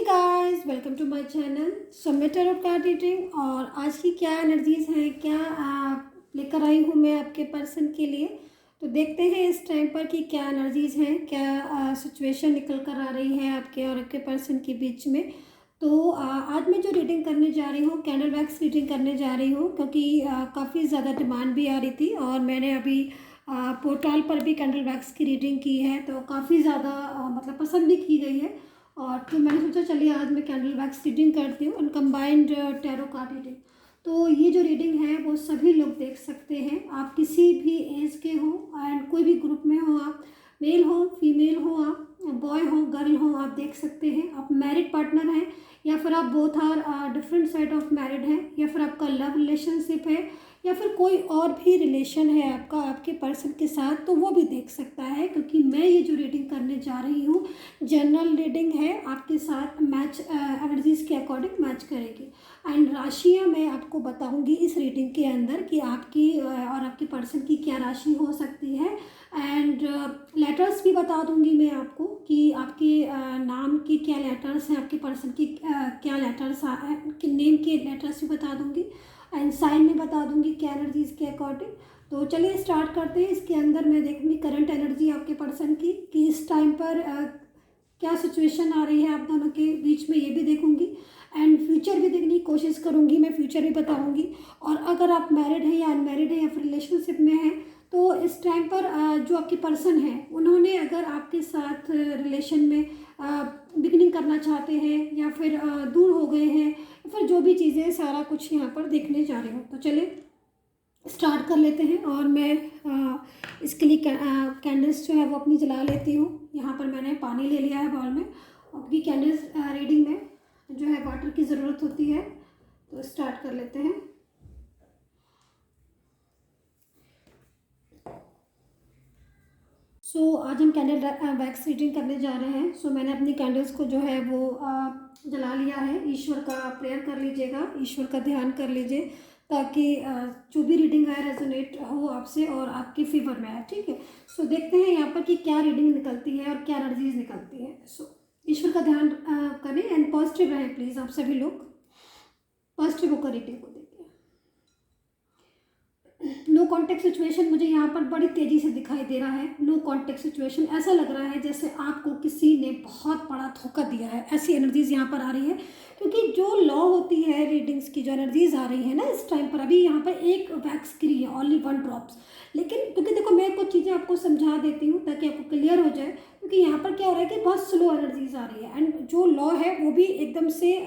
Hey guys, welcome to my channel summit tarot card reading. और आज की क्या एनर्जीज हैं, क्या लेकर आई हूँ मैं आपके पर्सन के लिए। तो देखते हैं इस टाइम पर कि क्या एनर्जीज हैं, क्या सिचुएशन निकल कर आ रही है आपके और आपके पर्सन के बीच में। तो आज मैं जो रीडिंग करने जा रही हूँ, कैंडल वैक्स रीडिंग करने जा रही हूँ, क्योंकि काफ़ी ज़्यादा डिमांड भी आ रही थी और मैंने अभी पोर्टल पर भी कैंडल वैक्स की रीडिंग की है, तो काफ़ी ज़्यादा मतलब पसंद भी की गई है। और तो मैंने सोचा चलिए आज मैं कैंडल वैक्स रीडिंग करती हूँ, अनकम्बाइंड टैरो कार्ड रीडिंग। तो ये जो रीडिंग है वो सभी लोग देख सकते हैं, आप किसी भी एज के हो एंड कोई भी ग्रुप में हो, आप मेल हो फीमेल हो, आप बॉय हो गर्ल हो, आप देख सकते हैं। आप मैरिड पार्टनर हैं या फिर आप both are different side of married हैं, या फिर आपका लव रिलेशनशिप है, या फिर कोई और भी रिलेशन है आपका आपके पर्सन के साथ, तो वो भी देख सकता है। क्योंकि मैं ये जो रीडिंग करने जा रही हूँ जनरल रीडिंग है, आपके साथ मैच एनर्जीज के अकॉर्डिंग मैच करेगी। एंड राशियाँ मैं आपको बताऊंगी इस रीडिंग के अंदर कि आपकी और आपके पर्सन की क्या राशि हो सकती है। एंड लेटर्स भी बता दूंगी मैं आपको कि आपके नाम के क्या लेटर्स हैं, आपके पर्सन की क्या लेटर्स नेम के लेटर्स भी बता दूंगी। एंड साइन में बता दूंगी क्या एनर्जीज के अकॉर्डिंग। तो चलिए स्टार्ट करते हैं। इसके अंदर मैं देखूंगी करंट एनर्जी आपके पर्सन की कि इस टाइम पर क्या सिचुएशन आ रही है आप दोनों के बीच में, ये भी देखूंगी। एंड फ्यूचर भी देखने की कोशिश करूंगी, मैं फ्यूचर भी बताऊंगी। और अगर आप मैरिड हैं या अनमैरिड हैं या फिर रिलेशनशिप में हैं, तो इस टाइम पर जो आपके पर्सन हैं उन्होंने अगर आपके साथ रिलेशन में बिगनिंग करना चाहते हैं या फिर दूर हो गए हैं, या फिर जो भी चीज़ें सारा कुछ यहाँ पर देखने जा रहे हो। तो चलिए स्टार्ट कर लेते हैं। और मैं इसके लिए कैंडल्स जो है वो अपनी जला लेती हूँ। यहाँ पर मैंने पानी ले लिया है बाउल में, क्योंकि कैंडल्स रीडिंग में जो है वाटर की ज़रूरत होती है। तो स्टार्ट कर लेते हैं। आज हम कैंडल वैक्स रीडिंग करने जा रहे हैं। मैंने अपनी कैंडल्स को जो है वो जला लिया है। ईश्वर का प्रेयर कर लीजिएगा, ईश्वर का ध्यान कर लीजिए, ताकि जो भी रीडिंग है रेजोनेट हो आपसे और आपके फेवर में आए। ठीक है। देखते हैं यहाँ पर कि क्या रीडिंग निकलती है और क्या एनर्जीज निकलती है। ईश्वर का ध्यान करें एंड पॉजिटिव रहें प्लीज़। आप सभी लोग पॉजिटिव होकर रीडिंग को देखिए। नो कॉन्टेक्ट सिचुएशन मुझे यहाँ पर बड़ी तेज़ी से दिखाई दे रहा है। नो कॉन्टेक्ट सिचुएशन, ऐसा लग रहा है जैसे आपको किसी ने बहुत बड़ा धोखा दिया है, ऐसी एनर्जीज यहाँ पर आ रही है। क्योंकि जो लॉ होती है रीडिंग्स की, जो एनर्जीज आ रही है ना इस टाइम पर, अभी यहाँ पर एक वैक्स गिरी है, ओनली 1 ड्रॉप्स। लेकिन क्योंकि देखो मैं कुछ चीज़ें आपको समझा देती हूँ ताकि आपको क्लियर हो जाए। क्योंकि यहाँ पर क्या हो रहा है कि बहुत स्लो एनर्जीज आ रही है एंड जो लॉ है वो भी एकदम से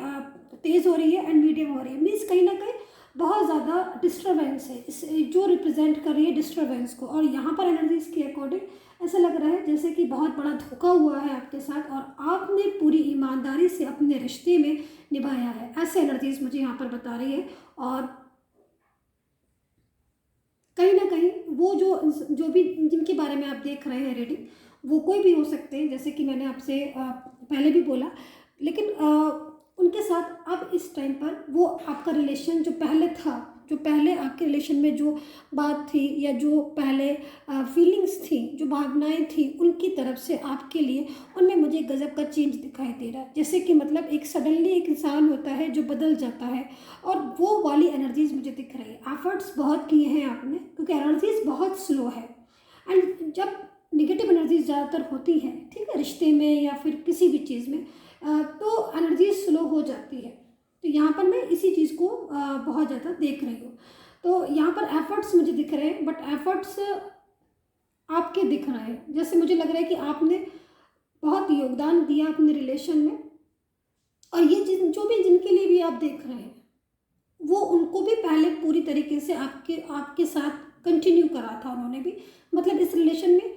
तेज़ हो रही है एंड मीडियम हो रही है। मीन्स कहीं ना कहीं बहुत ज़्यादा डिस्टर्बेंस है इस जो रिप्रेजेंट कर रही है डिस्टर्बेंस को। और यहाँ पर एनर्जीज के अकॉर्डिंग ऐसा लग रहा है जैसे कि बहुत बड़ा धोखा हुआ है आपके साथ और आपने पूरी ईमानदारी से अपने रिश्ते में निभाया है, ऐसे एनर्जीज मुझे यहाँ पर बता रही है। और कहीं ना कहीं वो जो भी जिनके बारे में आप देख रहे हैं रीडिंग, वो कोई भी हो सकते हैं, जैसे कि मैंने आपसे पहले भी बोला। लेकिन उनके साथ अब इस टाइम पर वो आपका रिलेशन जो पहले था, जो पहले आपके रिलेशन में जो बात थी या जो पहले फीलिंग्स थी, जो भावनाएं थी उनकी तरफ से आपके लिए, उनमें मुझे गजब का चेंज दिखाई दे रहा है। जैसे कि मतलब एक सडनली एक इंसान होता है जो बदल जाता है, और वो वाली एनर्जीज मुझे दिख रही है। एफर्ट्स बहुत किए हैं आपने, क्योंकि एनर्जीज बहुत स्लो है। एंड जब निगेटिव एनर्जीज ज़्यादातर होती हैं, ठीक है, रिश्ते में या फिर किसी भी चीज़ में, तो एनर्जी स्लो हो जाती है। तो यहाँ पर मैं इसी चीज़ को बहुत ज़्यादा देख रही हूँ। तो यहाँ पर एफर्ट्स मुझे दिख रहे हैं, बट एफर्ट्स आपके दिख रहे हैं। जैसे मुझे लग रहा है कि आपने बहुत योगदान दिया अपने रिलेशन में, और ये जो भी जिनके लिए भी आप देख रहे हैं, वो उनको भी पहले पूरी तरीके से आपके आपके साथ कंटिन्यू करा था उन्होंने भी। मतलब इस रिलेशन में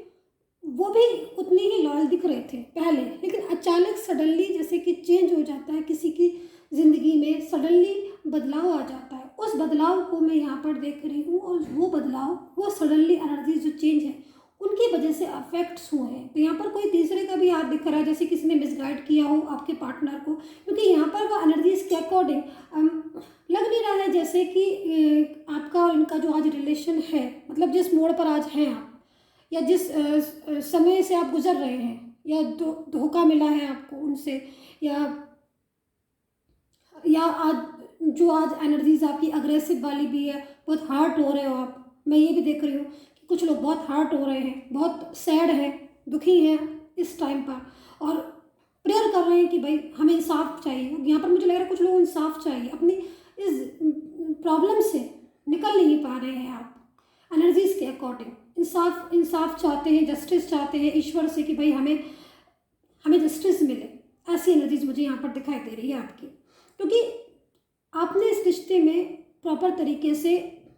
वो भी उतने ही लॉयल दिख रहे थे पहले, लेकिन अचानक सडनली जैसे कि चेंज हो जाता है किसी की ज़िंदगी में, सडनली बदलाव आ जाता है। उस बदलाव को मैं यहाँ पर देख रही हूँ, और वो बदलाव, वो सडनली एनर्जी जो चेंज है उनकी वजह से अफेक्ट्स हुए हैं। तो यहाँ पर कोई तीसरे का भी हाथ दिख रहा है, जैसे किसी ने मिसगाइड किया हो आपके पार्टनर को। क्योंकि यहाँ पर वो एनर्जीज के अकॉर्डिंग लग नहीं रहा है जैसे कि आपका और इनका जो आज रिलेशन है, मतलब जिस मोड़ पर आज हैं आप, या जिस समय से आप गुजर रहे हैं, या धोखा मिला है आपको उनसे, या या आज जो आज एनर्जीज आपकी अग्रेसिव वाली भी है, बहुत हर्ट हो रहे हो आप। मैं ये भी देख रही हूँ कि कुछ लोग बहुत हर्ट हो रहे हैं, बहुत सैड हैं, दुखी हैं इस टाइम पर, और प्रेयर कर रहे हैं कि भाई हमें इंसाफ चाहिए। यहाँ पर मुझे लग रहा है कुछ लोग इंसाफ चाहिए, अपनी इस प्रॉब्लम से निकल नहीं पा रहे हैं आप एनर्जीज के अकॉर्डिंग। इंसाफ इंसाफ चाहते हैं, जस्टिस चाहते हैं ईश्वर से कि भाई हमें हमें जस्टिस मिले। ऐसी एनर्जीज मुझे यहाँ पर दिखाई दे रही है आपकी, क्योंकि आपने इस रिश्ते में प्रॉपर तरीके से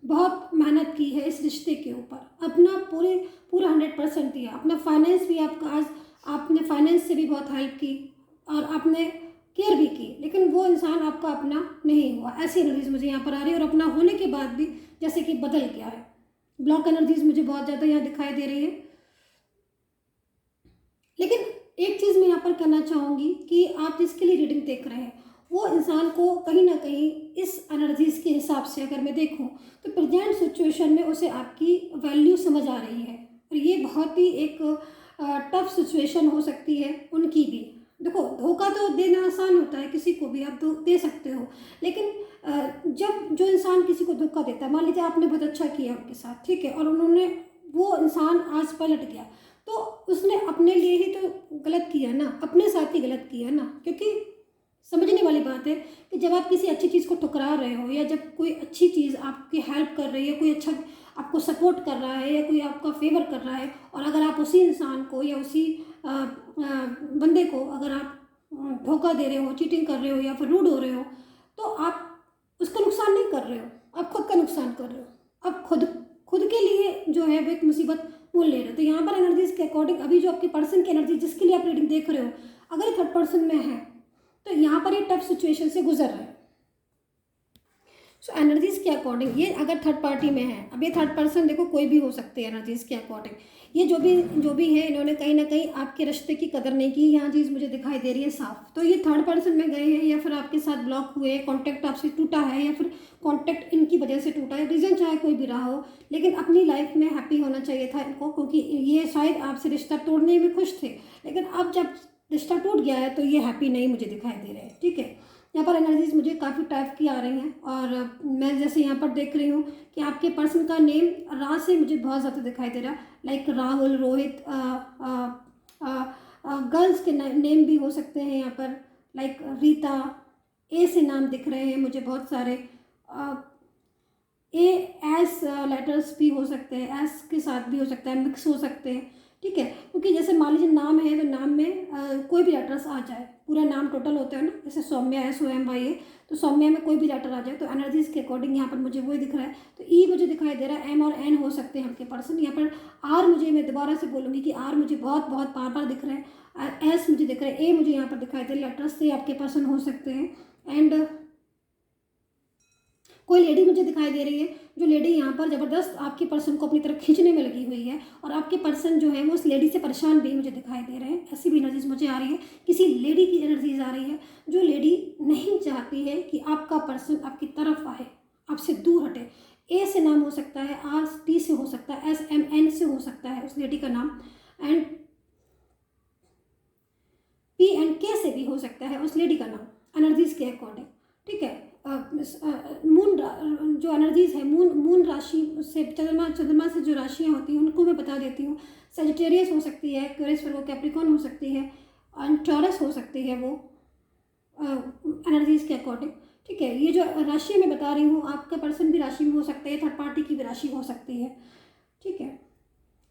बहुत मेहनत की है इस रिश्ते के ऊपर, अपना पूरा 100% दिया। अपना फाइनेंस भी आपका आज आपने फाइनेंस से भी बहुत हेल्प की और आपने केयर भी की, लेकिन वो इंसान आपका अपना नहीं हुआ। ऐसी एनर्जीज मुझे यहाँ पर आ रही है, और अपना होने के बाद भी जैसे कि बदल गया है। ब्लॉक एनर्जीज मुझे बहुत ज़्यादा यहाँ दिखाई दे रही है। लेकिन एक चीज़ मैं यहाँ पर कहना चाहूँगी कि आप जिसके लिए रीडिंग देख रहे हैं वो इंसान को कहीं ना कहीं इस एनर्जीज के हिसाब से अगर मैं देखूँ तो प्रेजेंट सिचुएशन में उसे आपकी वैल्यू समझ आ रही है, और ये बहुत ही एक टफ सिचुएशन हो सकती है उनकी भी। देखो, धोखा तो देना आसान होता है, किसी को भी आप दे सकते हो, लेकिन जब जो इंसान किसी को धोखा देता है, मान लीजिए आपने बहुत अच्छा किया उनके साथ, ठीक है, और उन्होंने वो इंसान आज पलट गया, तो उसने अपने लिए ही तो गलत किया ना, अपने साथ ही गलत किया ना। क्योंकि समझने वाली बात है कि जब आप किसी अच्छी चीज़ को ठुकरा रहे हो, या जब कोई अच्छी चीज़ आपकी हेल्प कर रही है, कोई अच्छा आपको सपोर्ट कर रहा है, या कोई आपका फेवर कर रहा है, और अगर आप उसी इंसान को या उसी बंदे को अगर आप धोखा दे रहे हो, चीटिंग कर रहे हो, या फिर रूड हो रहे हो, तो आप उसका नुकसान नहीं कर रहे हो, आप खुद का नुकसान कर रहे हो। आप खुद के लिए जो है वो एक मुसीबत मोल ले रहे हो। तो यहाँ पर एनर्जीज के अकॉर्डिंग अभी जो आपके पर्सन की एनर्जी जिसके लिए आप रीडिंग देख रहे हो, अगर ये थर्ड पर्सन में है तो यहाँ पर ये टफ सिचुएशन से गुजर रहे हैं। सो एनर्जीज के अकॉर्डिंग ये अगर थर्ड पार्टी में है, अब ये थर्ड पर्सन देखो कोई भी हो सकते हैं एनर्जीज के अकॉर्डिंग, ये जो भी है इन्होंने कहीं ना कहीं आपके रिश्ते की कदर नहीं की, यहाँ चीज़ मुझे दिखाई दे रही है साफ। तो ये थर्ड पर्सन में गए हैं, या फिर आपके साथ ब्लॉक हुए, कॉन्टैक्ट आपसे टूटा है, या फिर कॉन्टैक्ट इनकी वजह से टूटा है, रीज़न चाहे कोई भी रहा हो, लेकिन अपनी लाइफ में हैप्पी होना चाहिए था इनको, क्योंकि ये शायद आपसे रिश्ता तोड़ने में खुश थे, लेकिन अब जब रिश्ता टूट गया है तो ये हैप्पी नहीं मुझे दिखाई दे रहे हैं। ठीक है, यहाँ पर एनर्जीज मुझे काफ़ी टाइप की आ रही हैं, और मैं जैसे यहाँ पर देख रही हूँ कि आपके पर्सन का नेम रा से मुझे बहुत ज़्यादा दिखाई दे रहा है, लाइक राहुल, रोहित, गर्ल्स के नेम भी हो सकते हैं यहाँ पर, लाइक रीता, ए से नाम दिख रहे हैं मुझे बहुत सारे, ए एस लेटर्स भी हो सकते हैं, एस के साथ भी हो सकता है, मिक्स हो सकते हैं। ठीक है, क्योंकि जैसे मान लीजिए नाम है तो नाम में कोई भी लेटर्स आ जाए, पूरा नाम टोटल होता है ना, जैसे सौम्या है, SOMY है, तो सौम्या में कोई भी लेटर आ जाए तो एनर्जीज के अकॉर्डिंग यहाँ पर मुझे वही दिख रहा है। तो ई मुझे दिखाई दे रहा है, M और N हो सकते हैं आपके पर्सन। यहाँ पर आर मुझे, मैं दोबारा से बोलूँगी कि आर मुझे बहुत बहुत बार बार दिख रहा है, एस मुझे दिख रहा है, ए मुझे यहाँ पर दिखाई दे रहा है, लेटर्स से आपके पर्सन हो सकते हैं। एंड कोई लेडी मुझे दिखाई दे रही है, जो लेडी यहाँ पर ज़बरदस्त आपके पर्सन को अपनी तरफ खींचने में लगी हुई है, और आपके पर्सन जो है वो उस लेडी से परेशान भी मुझे दिखाई दे रहे हैं। ऐसी भी एनर्जीज मुझे आ रही है, किसी लेडी की एनर्जीज आ रही है, जो लेडी नहीं चाहती है कि आपका पर्सन आपकी तरफ आए, आपसे दूर हटे। ए से नाम हो सकता है, RT से हो सकता है, SMN से हो सकता है उस लेडी का नाम, एंड PNK से भी हो सकता है उस लेडी का नाम एनर्जीज के अकॉर्डिंग। ठीक है, मून जो एनर्जीज है, मून राशि से, चंद्रमा से जो राशियाँ होती हैं उनको मैं बता देती हूँ। सेजिटेरियस हो सकती है, एक्वेरियस, वर्गो, कैप्रिकॉर्न हो सकती है, और टॉरस हो सकती है वो एनर्जीज के अकॉर्डिंग। ठीक है, ये जो राशि मैं बता रही हूँ, आपका पर्सन भी राशि में हो सकता है, थर्ड पार्टी की भी राशि हो सकती है। ठीक है,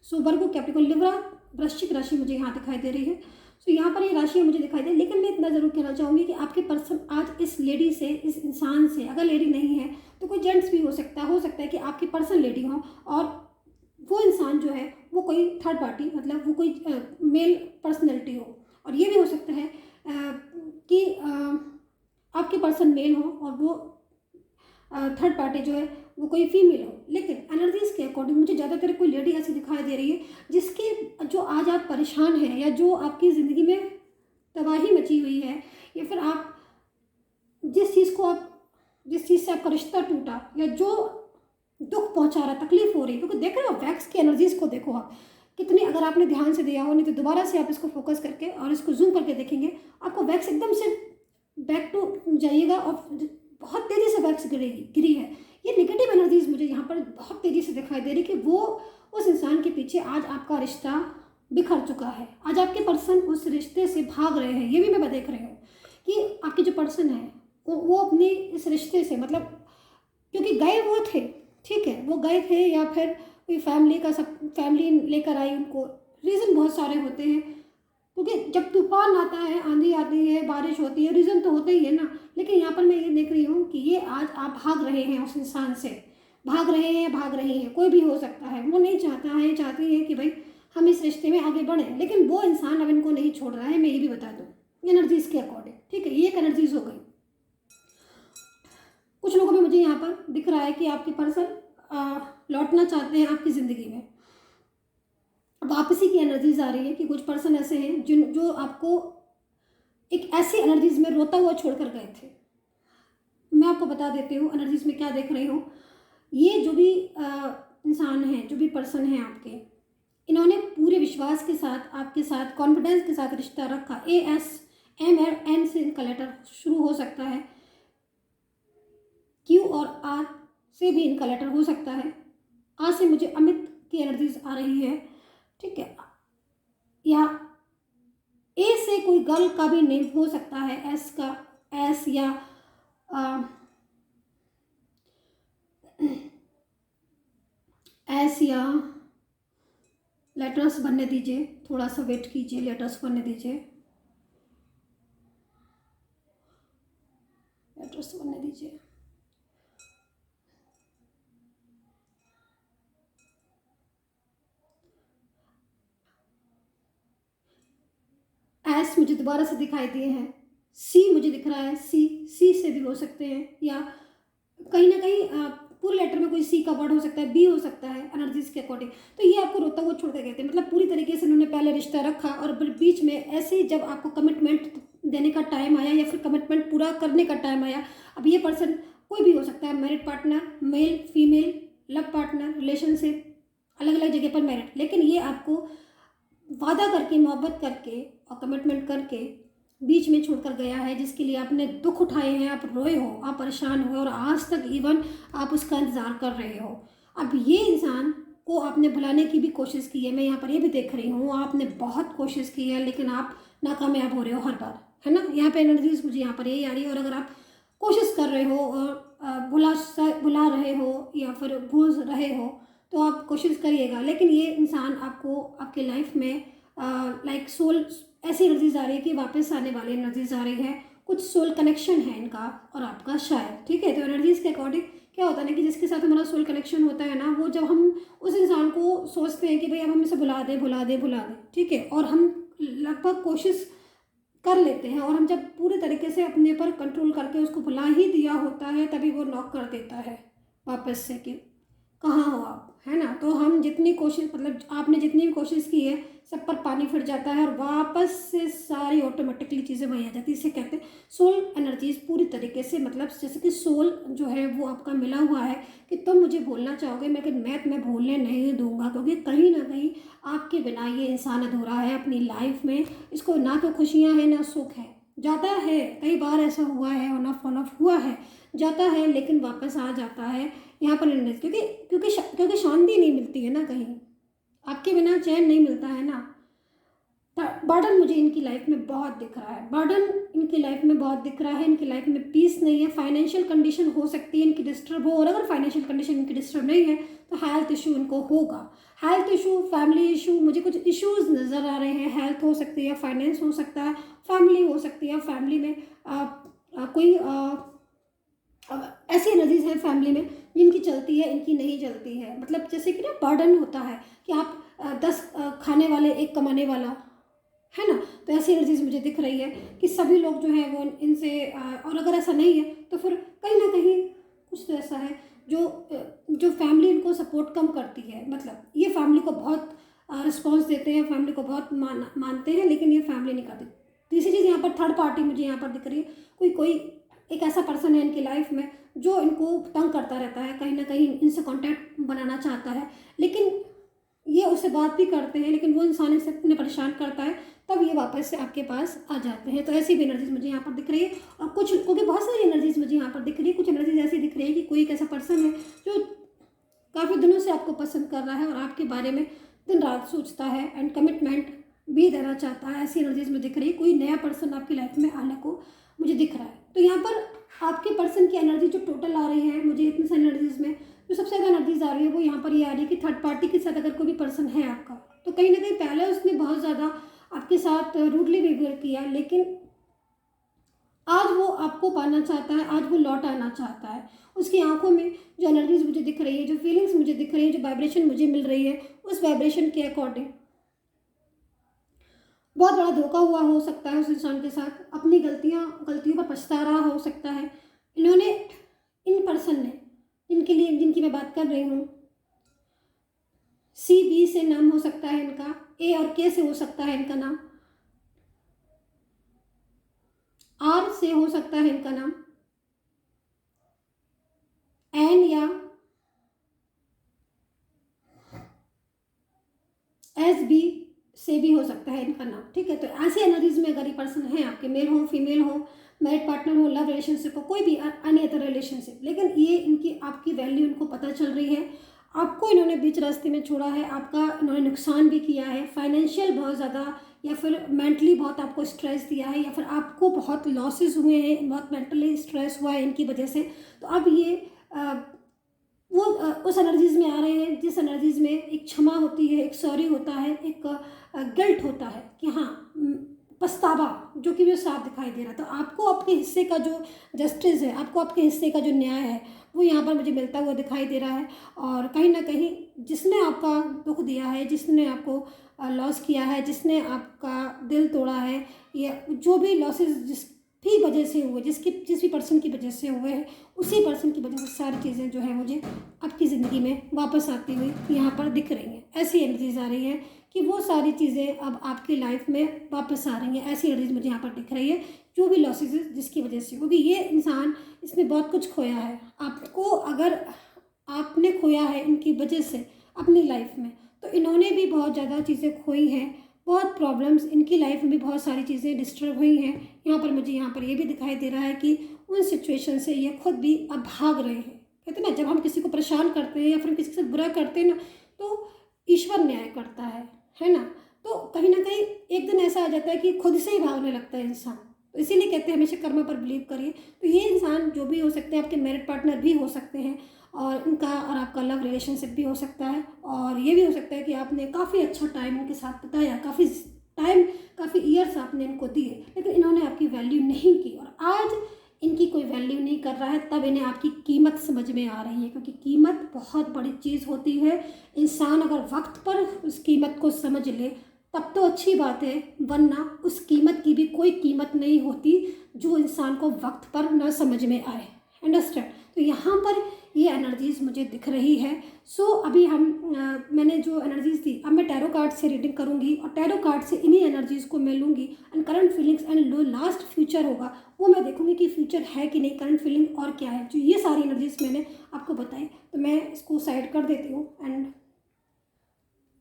सो वर्गो, कैप्रिकॉर्न, लिब्रा, वृश्चिक राशि मुझे यहाँ दिखाई दे रही है। सो यहाँ पर ये राशि मुझे दिखाई दे, लेकिन मैं इतना ज़रूर कहना चाहूँगी कि आपके पर्सन आज इस लेडी से, इस इंसान से, अगर लेडी नहीं है तो कोई जेंट्स भी हो सकता है कि आपके पर्सन लेडी हो, और वो इंसान जो है वो कोई थर्ड पार्टी, मतलब वो कोई मेल पर्सनैलिटी हो, और ये भी हो सकता है कि आपके पर्सन मेल हो और वो थर्ड पार्टी जो है वो कोई फीमेल हो। लेकिन एनर्जीज के अकॉर्डिंग मुझे ज़्यादातर कोई लेडी ऐसी दिखाई दे रही है जिसके जो आज आप परेशान हैं, या जो आपकी ज़िंदगी में तबाही मची हुई है, या फिर आप जिस चीज़ से आपका रिश्ता टूटा, या जो दुख पहुंचा रहा, तकलीफ हो रही है, क्योंकि देख रहे हो वैक्स की एनर्जीज को, देखो आप कितनी, अगर आपने ध्यान से दिया हो, नहीं तो दोबारा से आप इसको फोकस करके और इसको जूम करके देखेंगे, आपको वैक्स एकदम से बैक टू जाइएगा और बहुत तेज़ी से बैक से गिरी है। ये नेगेटिव एनर्जीज मुझे यहाँ पर बहुत तेज़ी से दिखाई दे रही कि वो उस इंसान के पीछे आज आपका रिश्ता बिखर चुका है। आज आपके पर्सन उस रिश्ते से भाग रहे हैं। ये भी मैं देख रही हूँ कि आपके जो पर्सन है वो अपने इस रिश्ते से, मतलब क्योंकि गए वो थे, ठीक है, वो गए थे या फिर कोई फैमिली लेकर आई उनको। रीज़न बहुत सारे होते हैं, क्योंकि जब तूफान आता है, आंधी आती है, बारिश होती है, रीज़न तो होता ही है ना। लेकिन यहाँ पर मैं ये देख रही हूँ कि ये आज आप भाग रहे हैं उस इंसान से, भाग रही हैं। कोई भी हो सकता है, वो नहीं चाहती है कि भाई हम इस रिश्ते में आगे बढ़ें, लेकिन वो इंसान अब इनको नहीं छोड़ रहा है। मैं ये भी बता दूँ एनर्जीज के अकॉर्डिंग, ठीक है, ये एक एनर्जीज हो गई। कुछ लोगों में मुझे यहाँ पर दिख रहा है कि आपके पर्सन लौटना चाहते हैं आपकी ज़िंदगी में। वापसी की एनर्जीज आ रही है कि कुछ पर्सन ऐसे हैं जो आपको एक ऐसी एनर्जीज में रोता हुआ छोड़कर गए थे। मैं आपको बता देती हूँ एनर्जीज में क्या देख रही हूँ। ये जो भी इंसान है, जो भी पर्सन है आपके, इन्होंने पूरे विश्वास के साथ आपके साथ कॉन्फिडेंस के साथ रिश्ता रखा। ASMN से इनका लेटर शुरू हो सकता है, Q और R से भी इनका लेटर हो सकता है। R से मुझे अमित की एनर्जीज आ रही है, ठीक है, या A से कोई गर्ल का भी नेम हो सकता है, S या S या लेटर्स बनने दीजिए, थोड़ा सा वेट कीजिए, लेटर्स बनने दीजिए, लेटर्स बनने दीजिए। एस मुझे दोबारा से दिखाई दिए हैं, सी मुझे दिख रहा है, सी से भी हो सकते हैं, या कहीं ना कहीं पूरे लेटर में कोई सी का वर्ड हो सकता है, बी हो सकता है एनर्जीज के अकॉर्डिंग। तो ये आपको रोता हुआ छोड़ कर गए थे, मतलब पूरी तरीके से उन्होंने पहले रिश्ता रखा और बीच में ऐसे ही जब आपको कमिटमेंट देने का टाइम आया या फिर कमिटमेंट पूरा करने का टाइम आया। अब ये पर्सन कोई भी हो सकता है, married partner, male female, love partner, relationship, अलग अलग जगह पर मैरिड, लेकिन ये आपको वादा करके, मोहब्बत करके और कमिटमेंट करके बीच में छोड़कर गया है, जिसके लिए आपने दुख उठाए हैं, आप रोए हो, आप परेशान हुए और आज तक इवन आप उसका इंतज़ार कर रहे हो। अब ये इंसान को आपने भुलाने की भी कोशिश की है, मैं यहाँ पर ये भी देख रही हूँ, आपने बहुत कोशिश की है लेकिन आप नाकामयाब हो रहे हो हर बार, है ना। यहाँ पे एनर्जीज मुझे यहाँ पर यही आ रही है। और अगर आप कोशिश कर रहे हो और भुला रहे हो या फिर भूल रहे हो तो आप कोशिश करिएगा, लेकिन ये इंसान आपको आपके लाइफ में लाइक सोल ऐसी एनर्जीज आ रही है कि वापस आने वाली एनर्जीज आ रही है। कुछ सोल कनेक्शन है इनका और आपका शायद, ठीक है। तो एनर्जीज के अकॉर्डिंग क्या होता है ना कि जिसके साथ हमारा सोल कनेक्शन होता है ना, वो जब हम उस इंसान को सोचते हैं कि भाई अब हम इसे भुला दे, ठीक है, और हम लगभग कोशिश कर लेते हैं और हम जब पूरे तरीके से अपने पर कंट्रोल करके उसको भुला ही दिया होता है, तभी वो नॉक कर देता है वापस से कि कहाँ हो आप, है ना। तो हम जितनी कोशिश, मतलब आपने जितनी भी कोशिश की है, सब पर पानी फिर जाता है और वापस से सारी ऑटोमेटिकली चीज़ें वही आ जाती है। इसे कहते हैं सोल एनर्जीज पूरी तरीके से, मतलब जैसे कि सोल जो है वो आपका मिला हुआ है कि तुम मुझे भूलना चाहोगे, लेकिन मैं तुम्हें भूलने नहीं दूंगा, क्योंकि कहीं ना कहीं आपके बिना ये इंसान अधूरा है अपनी लाइफ में। इसको ना तो खुशियाँ हैं ना सुख है। जाता है, कई बार ऐसा हुआ है, ऑन ऑफ हुआ है, जाता है लेकिन वापस आ जाता है यहाँ पर क्योंकि क्योंकि शांति नहीं मिलती है ना, कहीं आपके बिना चैन नहीं मिलता है ना। बर्डन मुझे इनकी लाइफ में बहुत दिख रहा है, बर्डन इनकी लाइफ में बहुत दिख रहा है। इनकी लाइफ में पीस नहीं है, फाइनेंशियल कंडीशन हो सकती है इनकी डिस्टर्ब हो, और अगर फाइनेंशियल कंडीशन इनकी डिस्टर्ब नहीं है तो हेल्थ इशू इनको होगा। हेल्थ इशू, फैमिली इशू, मुझे कुछ इश्यूज नज़र आ रहे हैं। हेल्थ हो सकती है, फाइनेंस हो सकता है, फैमिली हो सकती है, फैमिली में कोई ऐसी एनर्जीज है फैमिली में जिनकी चलती है, इनकी नहीं चलती है। मतलब जैसे कि ना बर्डन होता है कि आप 10 खाने वाले 1 कमाने वाला, है ना। तो ऐसी एनर्जीज मुझे दिख रही है कि सभी लोग जो है वो इनसे और अगर ऐसा नहीं है तो फिर कहीं ना कहीं कुछ तो ऐसा है जो फैमिली इनको सपोर्ट कम करती है। मतलब ये फैमिली को बहुत रिस्पॉन्स देते हैं, फैमिली को बहुत मानते हैं, लेकिन ये फैमिली नहीं करती। तीसरी चीज़ यहाँ पर थर्ड पार्टी मुझे यहाँ पर दिख रही है। कोई एक ऐसा पर्सन है इनकी लाइफ में जो इनको तंग करता रहता है, कहीं ना कहीं इनसे कांटेक्ट बनाना चाहता है, लेकिन ये उससे बात भी करते हैं, लेकिन वो इंसान इसे इतने परेशान करता है, तब ये वापस से आपके पास आ जाते हैं। तो ऐसी भी एनर्जीज मुझे यहाँ पर दिख रही है। और कुछ, क्योंकि बहुत सारी एनर्जीज मुझे यहाँ पर दिख रही है, कुछ एनर्जीज ऐसी दिख रही है कि कोई एक ऐसा पर्सन है जो काफ़ी दिनों से आपको पसंद कर रहा है और आपके बारे में दिन रात सोचता है एंड कमिटमेंट भी देना चाहता है। ऐसी एनर्जीज में दिख रही है। कोई नया पर्सन आपकी लाइफ में आने को मुझे दिख रहा है। तो यहाँ पर आपके पर्सन की एनर्जी जो टोटल आ रही है मुझे इतनी सारी एनर्जीज में, जो सबसे ज़्यादा एनर्जीज आ रही है वो यहाँ पर ये आ रही है कि थर्ड पार्टी के साथ अगर कोई भी पर्सन है आपका, तो कहीं ना कहीं पहले उसने बहुत ज़्यादा आपके साथ रूडली बिहेवियर किया, लेकिन आज वो आपको पाना चाहता है, आज वो लौट आना चाहता है। उसकी आंखों में जो एनर्जीज मुझे दिख रही है, जो फीलिंग्स मुझे दिख रही है, जो वाइब्रेशन मुझे मिल रही है, उस वाइब्रेशन के अकॉर्डिंग बहुत बड़ा धोखा हुआ हो सकता है उस इंसान के साथ, अपनी गलतियों पर पछता रहा हो सकता है। इन्होंने, इन पर्सन ने, जिनकी मैं बात कर रही हूँ, CB से नाम हो सकता है इनका, A और K से हो सकता है इनका नाम, R से हो सकता है इनका नाम, N या SB से भी हो सकता है इनका नाम। ठीक है, तो ऐसी एनर्जीज में अगर ये पर्सन है आपके, मेल हो, फीमेल हो, मैरिड पार्टनर हो, लव रिलेशनशिप हो, कोई भी अन्य अदर रिलेशनशिप, लेकिन ये इनकी आपकी वैल्यू इनको पता चल रही है। आपको इन्होंने बीच रास्ते में छोड़ा है, आपका इन्होंने नुकसान भी किया है, फाइनेंशियल बहुत ज़्यादा, या फिर मेंटली बहुत आपको स्ट्रेस दिया है, या फिर आपको बहुत लॉसेस हुए हैं, बहुत मेंटली स्ट्रेस हुआ है इनकी वजह से। तो अब ये वो उस एनर्जीज में आ रहे हैं जिस एनर्जीज में एक क्षमा होती है, एक सॉरी होता है, एक गिल्ट होता है कि हाँ, पछतावा, जो कि वो साफ दिखाई दे रहा। तो आपको आपके हिस्से का जो जस्टिस है, आपको आपके हिस्से का जो न्याय है, वो यहाँ पर मुझे मिलता हुआ दिखाई दे रहा है। और कहीं ना कहीं जिसने आपका दुख दिया है, जिसने आपको लॉस किया है, जिसने आपका दिल तोड़ा है, या जो भी लॉसेस जिस भी वजह से हुए, जिस भी पर्सन की वजह से हुए हैं, उसी पर्सन की वजह से सारी चीज़ें जो है मुझे आपकी ज़िंदगी में वापस आती हुई यहाँ पर दिख रही हैं। ऐसी एनर्जीज आ रही हैं कि वो सारी चीज़ें अब आपकी लाइफ में वापस आ रही हैं। ऐसी एनर्जीज मुझे यहाँ पर दिख रही है, जो भी लॉसेस जिसकी वजह से, क्योंकि ये इंसान, इसने बहुत कुछ खोया है। आपको अगर आपने खोया है इनकी वजह से अपनी लाइफ में, तो इन्होंने भी बहुत ज़्यादा चीज़ें खोई हैं, बहुत प्रॉब्लम्स इनकी लाइफ में भी, बहुत सारी चीज़ें डिस्टर्ब हुई हैं। यहाँ पर मुझे यहाँ पर ये भी दिखाई दे रहा है कि उन सिचुएशन से ये खुद भी अब भाग रहे हैं। कहते हैं ना, जब हम किसी को परेशान करते हैं या फिर किसी से बुरा करते हैं ना, तो ईश्वर न्याय करता है ना। तो कहीं ना कहीं एक दिन ऐसा आ जाता है कि खुद से ही भागने लगता है इंसान। तो इसीलिए कहते हैं हमेशा कर्म पर बिलीव करिए। तो ये इंसान जो भी हो सकते हैं, आपके मैरिड पार्टनर भी हो सकते हैं, और उनका और आपका लव रिलेशनशिप भी हो सकता है, और ये भी हो सकता है कि आपने काफ़ी अच्छा टाइम उनके साथ बिताया, काफ़ी ईयर्स आपने इनको दिए, लेकिन इन्होंने आपकी वैल्यू नहीं की, और आज इनकी कोई वैल्यू नहीं कर रहा है। तब इन्हें आपकी कीमत समझ में आ रही है, क्योंकि कीमत बहुत बड़ी चीज़ होती है। इंसान अगर वक्त पर उस कीमत को समझ ले तब तो अच्छी बात है, वरना उस कीमत की भी कोई कीमत नहीं होती जो इंसान को वक्त पर न समझ में आए। अंडरस्टैंड? तो यहाँ पर ये एनर्जीज मुझे दिख रही है। सो अभी मैंने जो एनर्जीज दी, अब मैं टैरो कार्ड से रीडिंग करूँगी, और टैरो कार्ड से इन्हीं एनर्जीज को मैं लूँगी, and current feelings and last future होगा, वो मैं देखूँगी कि फ्यूचर है कि नहीं, करंट फीलिंग और क्या है। जो ये सारी एनर्जीज मैंने आपको बताई, तो मैं इसको साइड कर देती हूँ एंड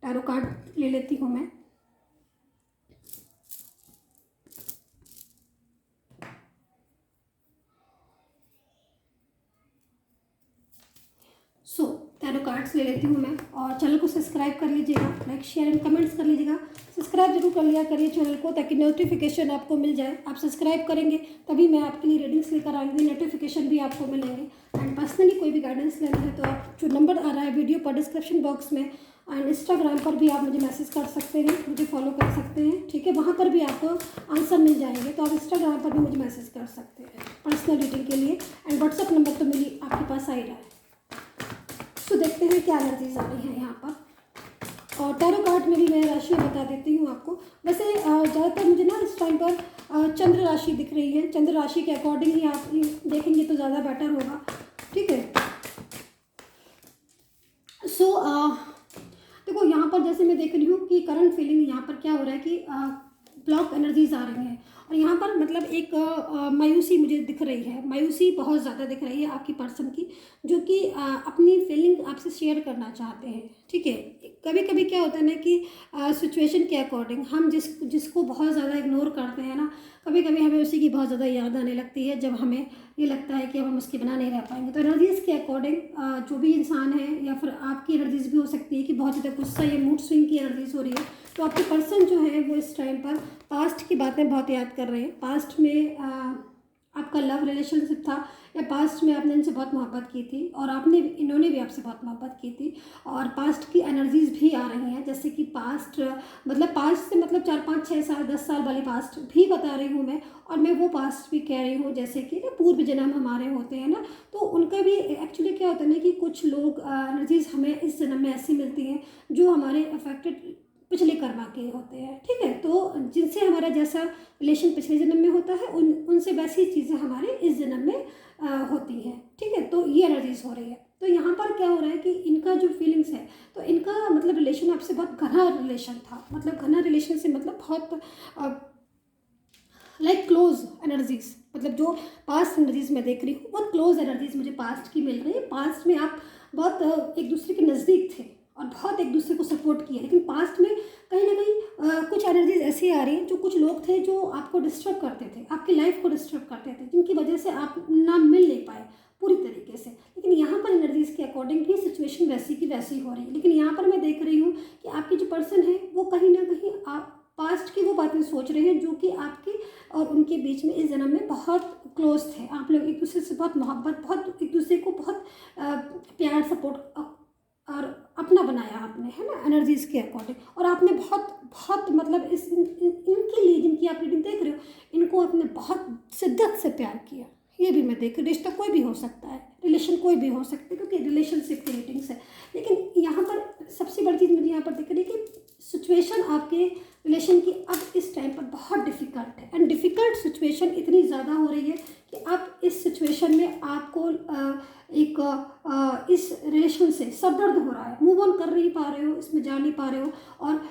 टैरो कार्ड ले लेती हूँ मैं। टैरो कार्ड्स ले लेती हूँ मैं, और चैनल को सब्सक्राइब कर लीजिएगा, लाइक शेयर एंड कमेंट्स कर लीजिएगा। सब्सक्राइब जरूर कर लिया करिए चैनल को, ताकि नोटिफिकेशन आपको मिल जाए। आप सब्सक्राइब करेंगे तभी मैं आपके लिए रीडिंग्स लेकर आऊँगी, नोटिफिकेशन भी आपको मिलेंगे। एंड पर्सनली कोई भी गाइडेंस लेना है तो आप जो नंबर आ रहा है वीडियो पर डिस्क्रिप्शन बॉक्स में, एंड इंस्टाग्राम पर भी आप मुझे मैसेज कर सकते हैं, मुझे फॉलो कर सकते हैं। ठीक है, वहाँ पर भी आपको आंसर मिल जाएंगे, तो आप इंस्टाग्राम पर भी मुझे मैसेज कर सकते हैं पर्सनल रीडिंग के लिए। एंड व्हाट्सअप नंबर तो मेरी आपके पास आ ही रहा है। तो देखते हैं क्या एनर्जीज आ रही हैं यहाँ पर। और टैरो कार्ड में भी मैं राशि बता देती हूँ आपको। वैसे ज़्यादातर मुझे ना इस टाइम पर चंद्र राशि दिख रही है। चंद्र राशि के अकॉर्डिंग ही आप देखेंगे तो ज़्यादा बेटर होगा। ठीक है, देखो यहाँ पर जैसे मैं देख रही हूँ कि करंट फीलिंग यहाँ पर क्या हो रहा है कि ब्लॉक एनर्जीज आ रही हैं। और यहाँ पर मतलब एक मायूसी मुझे दिख रही है, मायूसी बहुत ज़्यादा दिख रही है आपकी पर्सन की, जो कि अपनी फीलिंग आपसे शेयर करना चाहते हैं। ठीक है, कभी कभी क्या होता है ना कि सिचुएशन के अकॉर्डिंग हम जिसको बहुत ज़्यादा इग्नोर करते हैं ना, कभी कभी हमें उसी की बहुत ज़्यादा याद आने लगती है, जब हमें ये लगता है कि अब हम उसके बिना नहीं रह पाएंगे। तो एनर्जीज़ के अकॉर्डिंग जो भी इंसान है, या फिर आपकी एनर्जीज़ भी हो सकती है कि बहुत ज़्यादा गुस्सा या मूड स्विंग की एनर्जीज हो रही है, तो आपके पर्सन जो है वो इस टाइम पर पास्ट की बातें बहुत याद कर रहे हैं। पास्ट में आपका लव रिलेशनशिप था, या पास्ट में आपने इनसे बहुत मोहब्बत की थी और इन्होंने भी आपसे बहुत मोहब्बत की थी, और पास्ट की एनर्जीज भी आ रही हैं। जैसे कि पास्ट से मतलब 4 5 6 7 10 साल वाली पास्ट भी बता रही हूँ मैं, और मैं वो पास्ट भी कह रही हूँ जैसे कि ना पूर्व जन्म हमारे होते हैं ना, तो उनका भी एक्चुअली क्या होता है ना कि कुछ लोग एनर्जीज हमें इस जन्म में ऐसी मिलती हैं जो हमारे अफेक्टेड पिछले कर्मा के होते हैं। ठीक है, तो जिनसे हमारा जैसा रिलेशन पिछले जन्म में होता है उनसे वैसी चीज़ें हमारे इस जन्म में होती हैं। ठीक है, तो ये एनर्जीज हो रही है। तो यहाँ पर क्या हो रहा है कि इनका जो फीलिंग्स है, तो इनका मतलब रिलेशन आपसे बहुत घना रिलेशन था, मतलब घना रिलेशन से मतलब बहुत लाइक क्लोज एनर्जीज, मतलब जो पास्ट एनर्जीज मैं देख रही हूँ बहुत क्लोज एनर्जीज मुझे पास्ट की मिल रही है। पास्ट में आप बहुत एक दूसरे के नज़दीक थे और बहुत एक दूसरे को सपोर्ट किया, लेकिन पास्ट में कहीं ना कहीं कुछ एनर्जीज ऐसी आ रही हैं, जो कुछ लोग थे जो आपको डिस्टर्ब करते थे, आपकी लाइफ को डिस्टर्ब करते थे, जिनकी वजह से आप ना मिल नहीं पाए पूरी तरीके से। लेकिन यहाँ पर एनर्जीज के अकॉर्डिंग भी सिचुएशन वैसी की वैसी हो रही है। लेकिन यहाँ पर मैं देख रही हूँ कि आपकी जो पर्सन है वो कहीं ना कहीं आप पास्ट की वो बातें सोच रहे हैं जो कि आपकी और उनके बीच में इस जन्म में बहुत क्लोज थे। आप लोग एक दूसरे से बहुत मोहब्बत, बहुत एक दूसरे को बहुत प्यार सपोर्ट और अपना बनाया आपने, है ना, एनर्जीज के अकॉर्डिंग। और आपने बहुत बहुत मतलब इनके लिए जिनकी आप रीडिंग देख रहे हो, इनको आपने बहुत शिद्दत से प्यार किया। ये भी मैं देख रही हूँ। रिश्ता कोई भी हो सकता है, रिलेशन कोई भी हो सकता है, क्योंकि रिलेशनशिप की रीडिंग्स है। लेकिन यहाँ पर सबसे बड़ी चीज़ मुझे यहाँ पर दिख रही है कि सिचुएशन आपके रिलेशन की अब इस टाइम पर बहुत डिफ़िकल्ट है, एंड डिफ़िकल्ट सिचुएशन इतनी ज़्यादा हो रही है कि अब इस सिचुएशन में आपको इस रिलेशन से सब दर्द हो रहा है, मूव ऑन कर नहीं पा रहे हो, इसमें जा नहीं पा रहे हो। और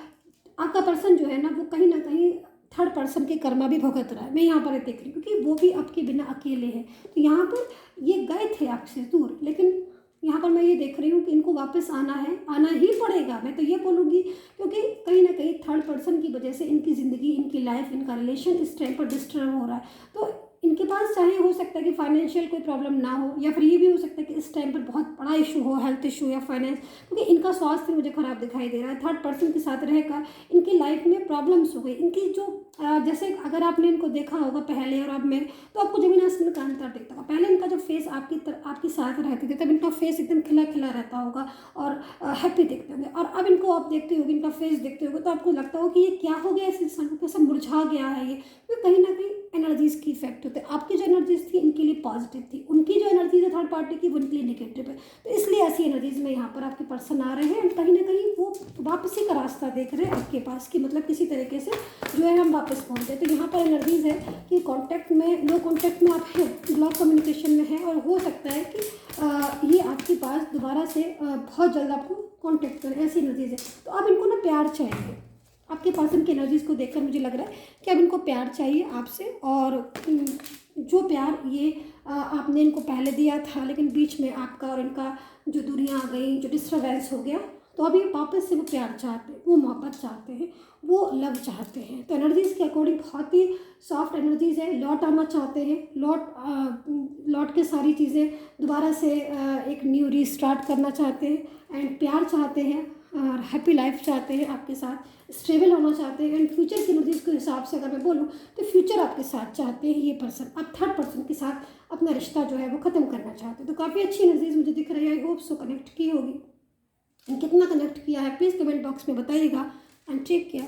आपका पर्सन जो है ना वो कहीं ना कहीं थर्ड पर्सन के कर्मा भी भुगत रहा है। मैं यहाँ पर देख रही हूँ क्योंकि वो भी आपके बिना अकेले हैं। तो यहाँ पर ये गए थे आपसे दूर, लेकिन यहाँ पर मैं ये देख रही हूँ कि इनको वापस आना है, आना ही पड़ेगा, मैं तो ये बोलूँगी, क्योंकि कहीं ना कहीं थर्ड पर्सन की वजह से इनकी ज़िंदगी, इनकी लाइफ, इनका रिलेशन इस टाइम पर डिस्टर्ब हो रहा है। तो इनके पास चाहे हो सकता है कि फाइनेंशियल कोई प्रॉब्लम ना हो, या फिर ये भी हो सकता है कि इस टाइम पर बहुत बड़ा इशू हो, हेल्थ इशू या फाइनेंस, क्योंकि इनका स्वास्थ्य मुझे खराब दिखाई दे रहा है। थर्ड पर्सन के साथ रहकर इनकी लाइफ में प्रॉब्लम्स हो गई। इनकी जो जैसे अगर आपने इनको देखा होगा पहले और अब में, तो आपको जमीन आसमान का अंतर दिखता होगा। पहले इनका जब फेस आपके साथ रहते थे तब इनका फेस एकदम खिला खिला रहता होगा और हैप्पी दिखते होंगे, और अब इनको आप देखते होगे, इनका फेस देखते होगे, तो आपको लगता हो कि ये क्या हो गया, इस इंसान को कैसा मुरझा गया है ये। तो कहीं ना कहीं एनर्जीज की इफेक्ट होते हैं। आपकी जो एनर्जीज थी इनके लिए पॉजिटिव थी, उनकी जो एनर्जीज है थर्ड पार्टी की वो इनके लिए नेगेटिव है। तो इसलिए ऐसी एनर्जीज में यहाँ पर आपके पर्सन आ रहे हैं, कहीं ना कहीं वो वापसी का रास्ता देख रहे हैं आपके पास, कि मतलब किसी तरीके से जो है हम वापस पहुँचे। तो यहाँ पर एनर्जीज है कि कॉन्टैक्ट में, लो कॉन्टैक्ट में आप हैं, ब्लॉक कम्युनिकेशन में है, और हो सकता है कि ये आपके पास दोबारा से बहुत जल्द आपको कॉन्टैक्ट करें, ऐसी एनर्जीज है। तो अब इनको ना प्यार चाहिए। आपके पर्सन की एनर्जीज को देखकर मुझे लग रहा है कि अब इनको प्यार चाहिए आपसे, और जो प्यार ये आपने इनको पहले दिया था, लेकिन बीच में आपका और इनका जो दुनिया आ गई, जो डिस्टर्बेंस हो गया, तो अभी वापस से वो प्यार चाहते हैं, वो मोहब्बत चाहते हैं, वो लव चाहते हैं। तो एनर्जीज़ के अकॉर्डिंग बहुत ही सॉफ्ट एनर्जीज़ है। लौट आना चाहते हैं, लौट के सारी चीज़ें दोबारा से एक न्यू रीस्टार्ट करना चाहते हैं, एंड प्यार चाहते हैं, और हैप्पी लाइफ चाहते हैं, आपके साथ स्टेबल होना चाहते हैं। एंड फ्यूचर की एनर्जीज़ के हिसाब से अगर मैं बोलूँ तो फ्यूचर आपके साथ चाहते हैं ये पर्सन। अब थर्ड पर्सन के साथ अपना रिश्ता जो है वो ख़त्म करना चाहते हैं। तो काफ़ी अच्छी एनर्जीज़ मुझे दिख रही है। आई होप सो कनेक्ट की होगी। कितना कनेक्ट किया है प्लीज़ कमेंट बॉक्स में बताइएगा, एंड टेक केयर।